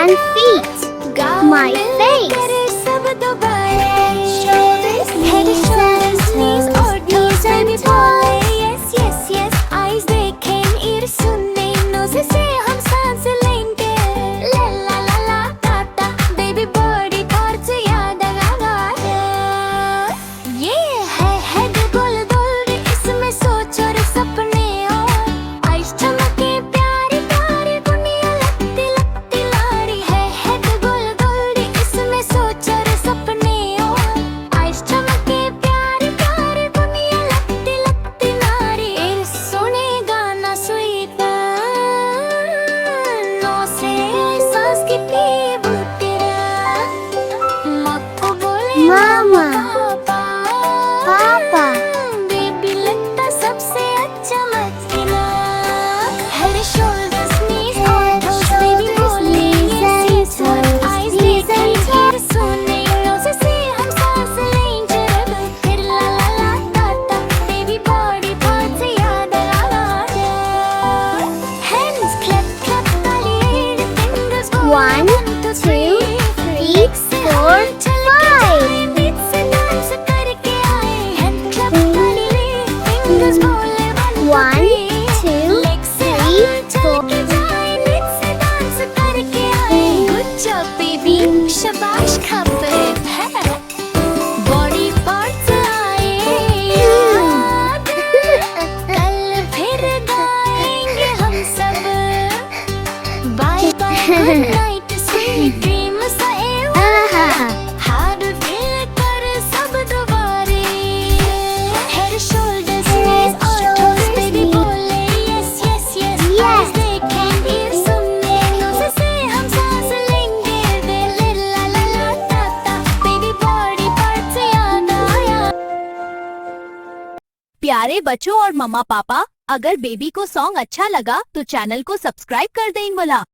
and feet. My face. Knees and toes, knees and toes. Yes, yes, yes. Eyes देखें, ear सुने, nose से हम सांस लेंगे. La la la la ta ta, baby body parts याद आएगा. ये है head गोल गोल, इसमें सोच और सपने हो. Eyes चमके प्यारी प्यारी, दुनिया लगती लगती लारी. है head गोल गोल, इसमें सोच और सपने हो. Eyes चमके प्यारी प्यारी, दुनिया लगती लगती नारी. सुने गाना sweet नो से सांस की पीबू तेरा. मक्खू बोले Mama. पापा. Papa. बेबी लगता सबसे अच्छा मचना. Head, shoulders, knees and toes. Baby बोले yes, yes, yes. Eyes देखें, ear सुने, nose से हम सांस लेंगे. फिर la la la ta ta, baby body parts याद आएगा. Hands clap clap, ताली fingers go. 1, 2, 3, 4, 5. बीच से डांस करके आए. Hand clap, ताली fingers बोले 1, 2, 3, 4. Good job, baby. शाबाश खबर है. Body parts आए याद. कल फिर गाएंगे हम सब. Bye bye, good night, sweet dreams आए. हार दिल कर सब दोबारे. Head, shoulders, knees और toes. Baby बोले yes, yes, yes. Eyes देखें, ear सुने, nose से हम सांस लेंगे. दिल la la la ta ta, baby body parts याद आया. प्यारे बच्चों और मम्मा पापा, अगर बेबी को सॉन्ग अच्छा लगा तो चैनल को सब्सक्राइब कर दें बोला.